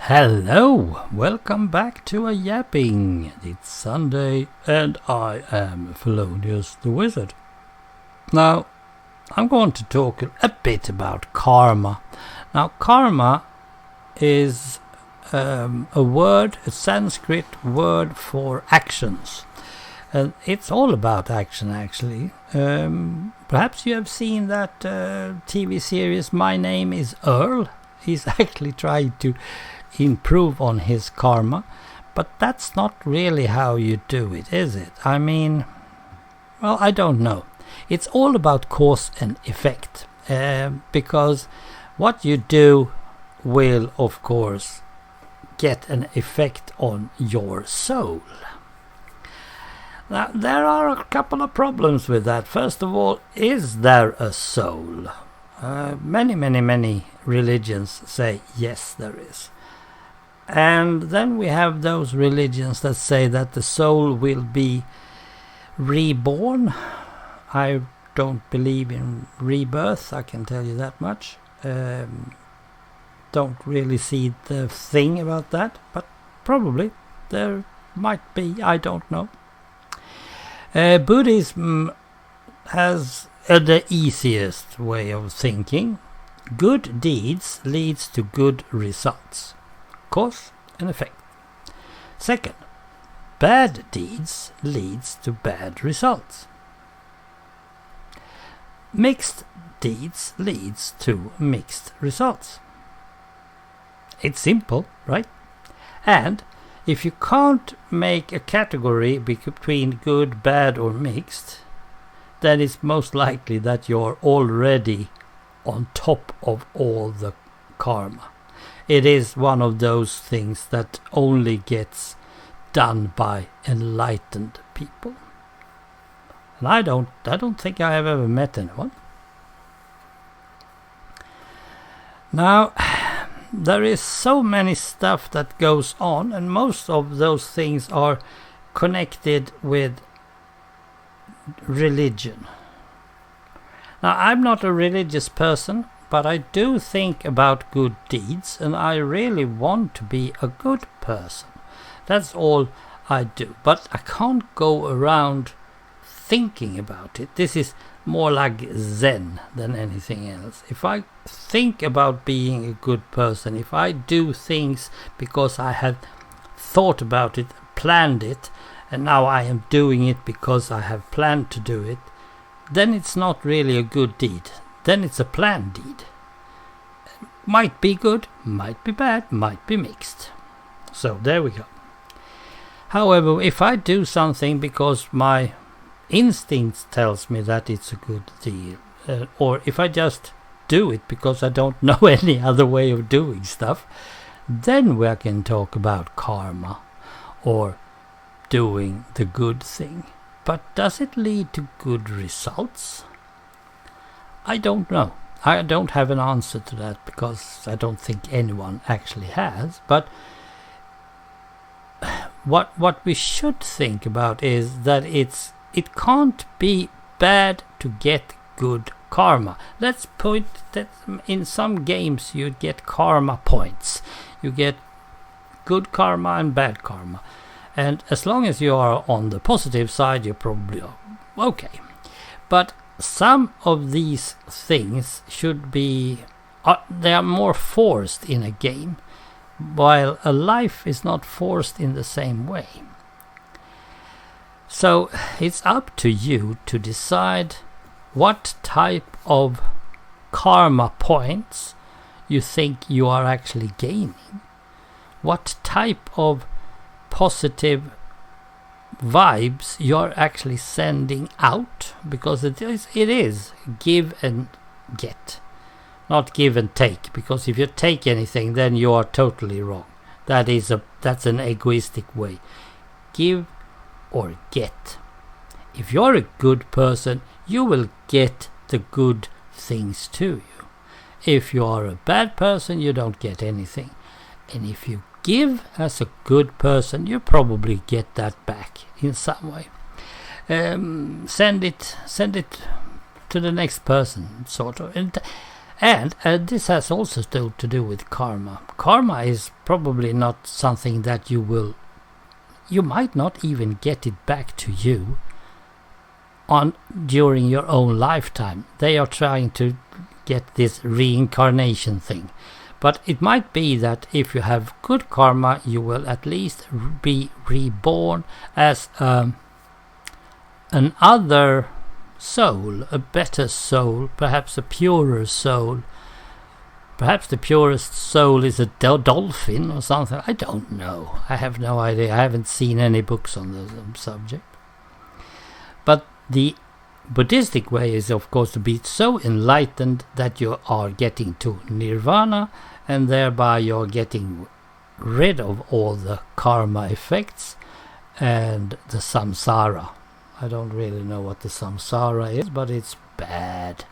Hello, welcome back to a yapping. It's Sunday and I am Fellonius the Wizard. Now, I'm going to talk a bit about karma. Now, karma is a Sanskrit word for actions. And it's all about action, actually. Perhaps you have seen that TV series My Name is Earl. He's actually trying to improve on his karma, but that's not really how you do it, is it? I mean, well, I don't know. It's all about cause and effect, because what you do will, of course, get an effect on your soul. Now, there are a couple of problems with that. First of all, is there a soul? Many religions say yes, there is. And then we have those religions that say that the soul will be reborn. I don't believe in rebirth, I can tell you that much. Don't really see the thing about that, but probably there might be, I don't know. Buddhism has the easiest way of thinking. Good deeds leads to good results. Cause and effect. Second, bad deeds leads to bad results. Mixed deeds leads to mixed results. It's simple, right? And if you can't make a category between good, bad or mixed, then it's most likely that you're already on top of all the karma. It is one of those things that only gets done by enlightened people. And I don't think I have ever met anyone. Now, there is so many stuff that goes on, and most of those things are connected with religion. Now, I'm not a religious person, but I do think about good deeds, and I really want to be a good person. That's all I do. But I can't go around thinking about it. This is more like Zen than anything else. If I think about being a good person, if I do things because I have thought about it, planned it, and now I am doing it because I have planned to do it, then it's not really a good deed. Then it's a planned deed. Might be good, might be bad, might be mixed. So there we go. However, if I do something because my instincts tells me that it's a good deal, or if I just do it because I don't know any other way of doing stuff, then we can talk about karma or doing the good thing. But does it lead to good results? I don't know. I don't have an answer to that because I don't think anyone actually has. But what we should think about is that it can't be bad to get good karma. Let's point that in some games you get karma points. You get good karma and bad karma. And as long as you are on the positive side, you're probably okay. But some of these things should be, they are more forced in a game, while a life is not forced in the same way. So it's up to you to decide what type of karma points you think you are actually gaining. What type of positive vibes you're actually sending out, because it is give and get, not give and take, because if you take anything then you are totally wrong. That's an egoistic way. Give or get. If you're a good person, you will get the good things to you. If you are a bad person, you don't get anything. And if you give as a good person, you probably get that back in some way. Send it to the next person, sort of. And this has also to do with karma. Karma is probably not something that you might not even get it back to you during your own lifetime. They are trying to get this reincarnation thing. But it might be that if you have good karma, you will at least be reborn as another soul, a better soul, perhaps a purer soul. Perhaps the purest soul is a dolphin or something. I don't know. I have no idea. I haven't seen any books on the subject. But the Buddhistic way is, of course, to be so enlightened that you are getting to nirvana, and thereby you're getting rid of all the karma effects and the samsara. I don't really know what the samsara is, but it's bad.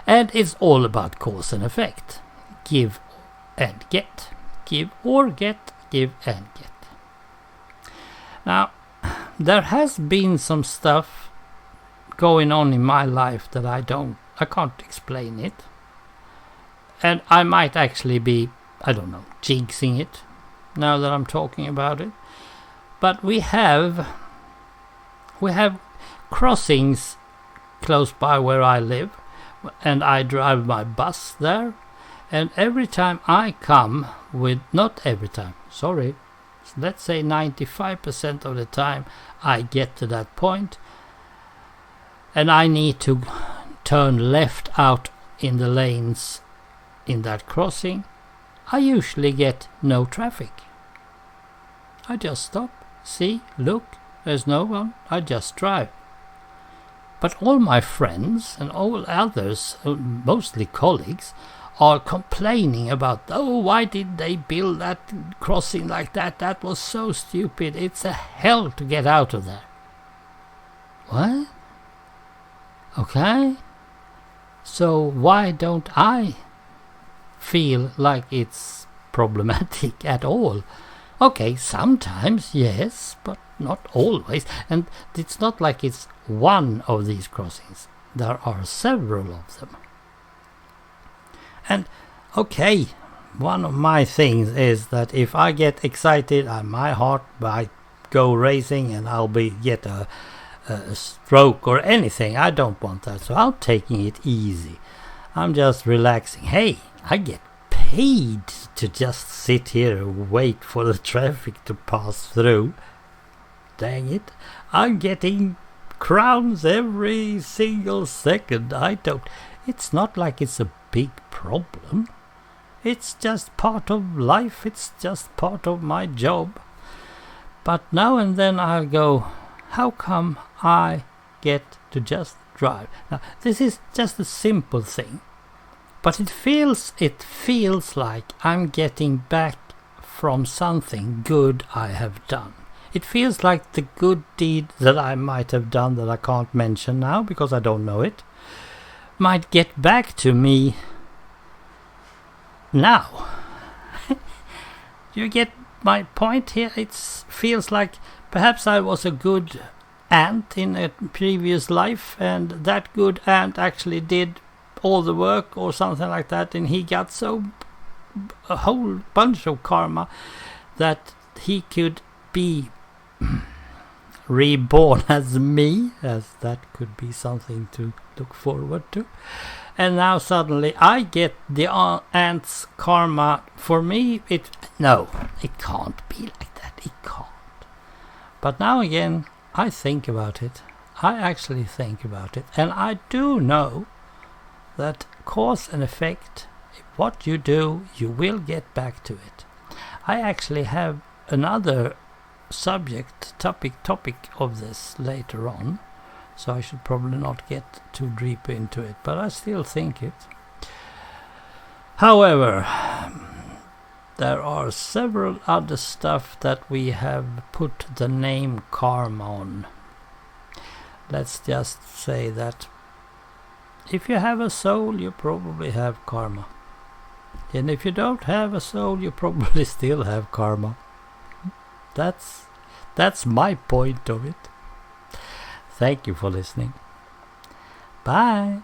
And it's all about cause and effect. Give and get. Give or get. Give and get. Now, there has been some stuff going on in my life that I can't explain it. And I might actually be, I don't know, jinxing it now that I'm talking about it. But we have crossings close by where I live, and I drive my bus there, and every time I come with, not every time, sorry, let's say 95% of the time I get to that point and I need to turn left out in the lanes in that crossing, I usually get no traffic. I just stop, see, look, there's no one, I just drive. But all my friends and all others, mostly colleagues, are complaining about, oh, why did they build that crossing like that? That was so stupid. It's a hell to get out of there. What? Okay. So why don't I feel like it's problematic at all? Okay, sometimes, yes, but not always. And it's not like it's one of these crossings. There are several of them. And, okay, one of my things is that if I get excited, my heart might go racing and I'll get a stroke or anything. I don't want that, so I'm taking it easy. I'm just relaxing. Hey, I get paid to just sit here and wait for the traffic to pass through. Dang it. I'm getting crowns every single second. It's not like it's a big problem. It's just part of life. It's just part of my job. But now and then I'll go, how come I get to just drive? Now, this is just a simple thing. But it feels like I'm getting back from something good I have done. It feels like the good deed that I might have done that I can't mention now because I don't know it might get back to me now. You get my point here? It feels like perhaps I was a good ant in a previous life and that good ant actually did all the work or something like that, and he got a whole bunch of karma that he could be reborn as me, as that could be something to look forward to. And now suddenly I get the ant's karma. For me, it can't be like that. It can't. But now again, I think about it. I actually think about it. And I do know that cause and effect, what you do, you will get back to it. I actually have another topic of this later on, so I should probably not get too deep into it, but I still think it. However, there are several other stuff that we have put the name karma on. Let's just say that if you have a soul, you probably have karma. And if you don't have a soul, you probably still have karma. That's my point of it. Thank you for listening. Bye.